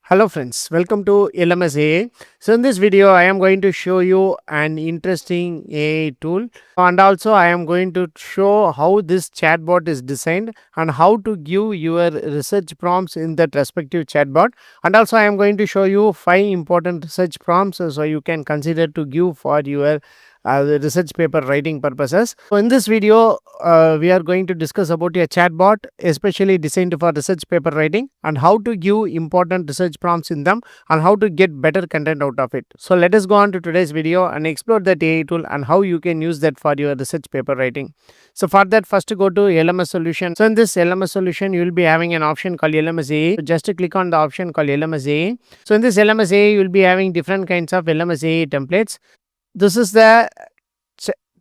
Hello friends, welcome to LMS AI. So in this video, I am going to show you an interesting AI tool, and also I am going to show how this chatbot is designed and how to give your research prompts in that respective chatbot. And also I am going to show you 5 important research prompts so you can consider to give for your the research paper writing purposes. So in this video, we are going to discuss about a chatbot especially designed for research paper writing and how to give important research prompts in them and how to get better content out of it. So let us go on to today's video and explore that AI tool and how you can use that for your research paper writing. So for that, first go to LMS solution. So in this LMS solution, you will be having an option called LMS AI. So just click on the option called LMS AI. So in this LMS AI, you will be having different kinds of LMS AI templates. This is the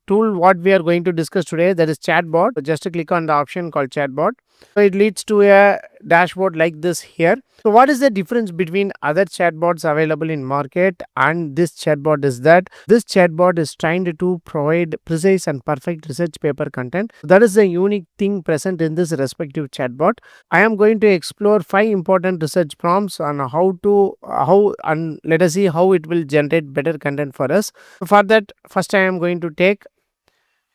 tool what we are going to discuss today, that is chatbot. So just click on the option called chatbot. So it leads to a dashboard like this here. So what is the difference between other chatbots available in market and this chatbot is that this chatbot is trying to provide precise and perfect research paper content. That is the unique thing present in this respective chatbot. I am going to explore 5 important research prompts on and let us see how it will generate better content for us. For that, first I am going to take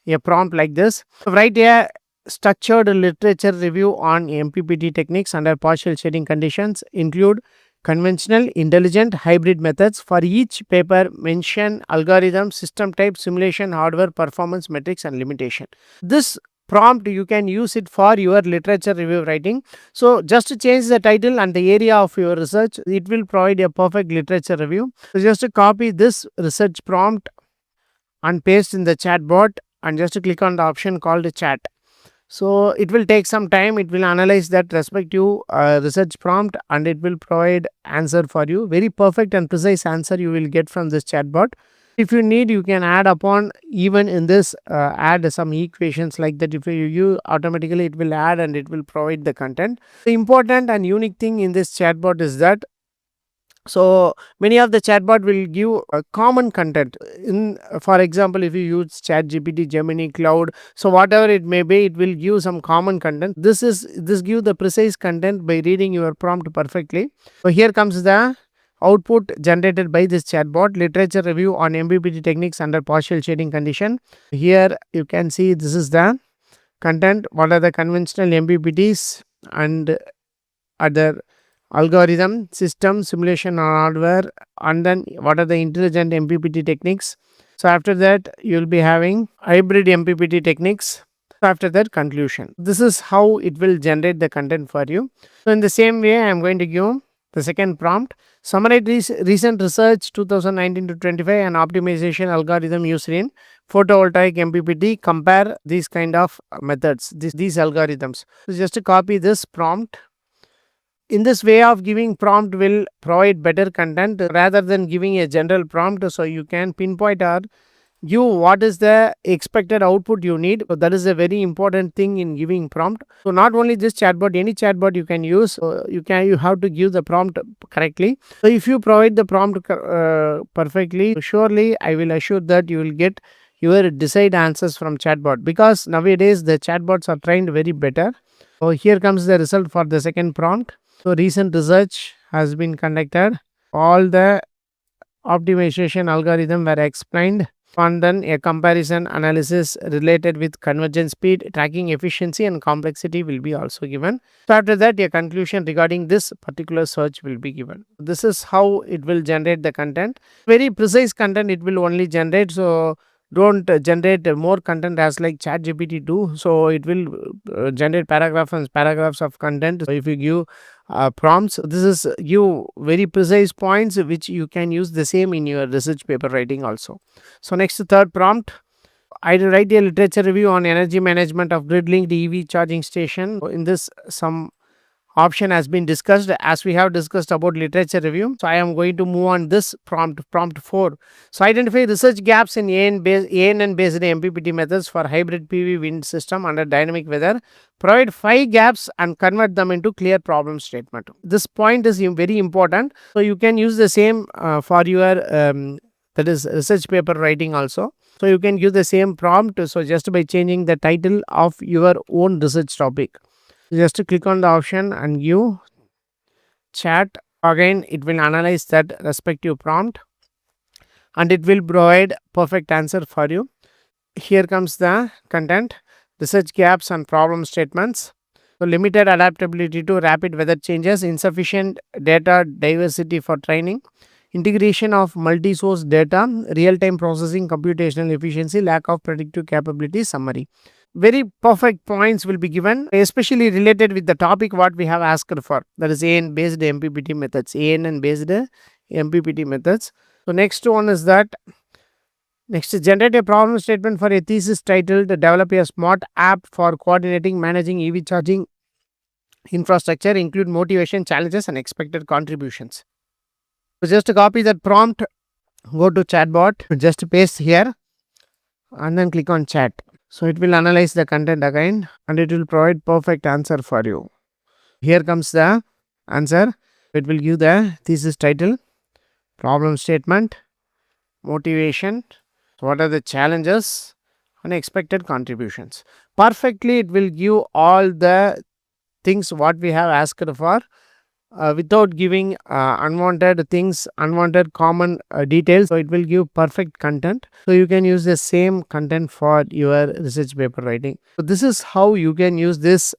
a prompt like this. Write a structured literature review on MPPT techniques under partial shading conditions. Include conventional, intelligent, hybrid methods. For each paper, mention algorithm, system type, simulation, hardware, performance, metrics, and limitation. This prompt you can use it for your literature review writing. So just to change the title and the area of your research, it will provide a perfect literature review. So just to copy this research prompt and paste in the chatbot and just click on the option called chat. So it will take some time. It will analyze that respective research prompt and it will provide answer for you. Very perfect and precise answer you will get from this chatbot. If you need, you can add upon even in this add some equations like that. If you automatically it will add and it will provide the content. The important and unique thing in this chatbot is that so many of the chatbot will give a common content in, for example, if you use ChatGPT, Gemini, Cloud, so whatever it may be, it will give some common content. This give the precise content by reading your prompt perfectly. So here comes the output generated by this chatbot. Literature review on MPPT techniques under partial shading condition. Here you can see this is the content. What are the conventional MPPTs and other algorithm, system, simulation or hardware, and then what are the intelligent MPPT techniques. So after that you will be having hybrid MPPT techniques. So after that, conclusion. This is how it will generate the content for you. So in the same way, I am going to give the second prompt. Summarize recent research 2019 to 25 and optimization algorithm used in photovoltaic MPPT. Compare these kind of methods, these algorithms. So just to copy this prompt. In this way of giving prompt will provide better content rather than giving a general prompt. So you can pinpoint or give what is the expected output you need. So that is a very important thing in giving prompt. So not only this chatbot, any chatbot you can use. You have to give the prompt correctly. So if you provide the prompt perfectly, surely I will assure that you will get your desired answers from chatbot, because nowadays the chatbots are trained very better. So here comes the result for the second prompt. So recent research has been conducted. All the optimization algorithm were explained, and then a comparison analysis related with convergence speed, tracking efficiency and complexity will be also given. So after that, a conclusion regarding this particular search will be given. This is how it will generate the content. Very precise content it will only generate. So don't generate more content as like ChatGPT do. So it will generate paragraphs and paragraphs of content. So if you give prompts, this is give very precise points which you can use the same in your research paper writing also. So next, third prompt. I write a literature review on energy management of grid linked EV charging station. In this, some option has been discussed as we have discussed about literature review. So I am going to move on this prompt 4. So identify research gaps in ANN based MPPT methods for hybrid PV wind system under dynamic weather. Provide 5 gaps and convert them into clear problem statement. This point is very important. So you can use the same for your that is research paper writing also. So you can give the same prompt. So just by changing the title of your own research topic. Just click on the option and give chat Again, it will analyze that respective prompt and it will provide perfect answer for you. Here comes the content: research gaps and problem statements. So, limited adaptability to rapid weather changes, insufficient data diversity for training, integration of multi source data, real time processing, computational efficiency, lack of predictive capability. Summary. Very perfect points will be given, especially related with the topic what we have asked for, that is AN based MPPT methods, ANN based MPPT methods. So, next one is that next is generate a problem statement for a thesis titled Develop a Smart App for Coordinating Managing EV Charging Infrastructure, include motivation, challenges, and expected contributions. So, just to copy that prompt, go to Chatbot, just paste here and then click on chat. So, it will analyze the content again and it will provide perfect answer for you. Here comes the answer. It will give the thesis title, problem statement, motivation, what are the challenges, and expected contributions. Perfectly, it will give all the things what we have asked for without giving unwanted things, unwanted common details. So, it will give perfect content. So, you can use the same content for your research paper writing. So, this is how you can use this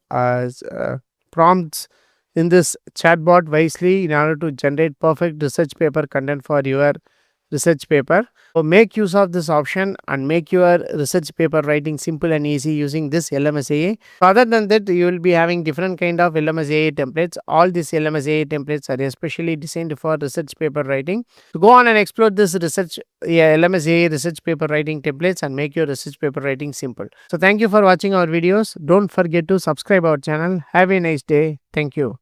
prompts in this chatbot wisely in order to generate perfect research paper content for your research paper. So, make use of this option and make your research paper writing simple and easy using this LMS AA. Other than that, you will be having different kind of LMS AA templates. All these LMS AA templates are especially designed for research paper writing. So, go on and explore this LMS AA research paper writing templates and make your research paper writing simple. So, thank you for watching our videos. Don't forget to subscribe our channel. Have a nice day. Thank you.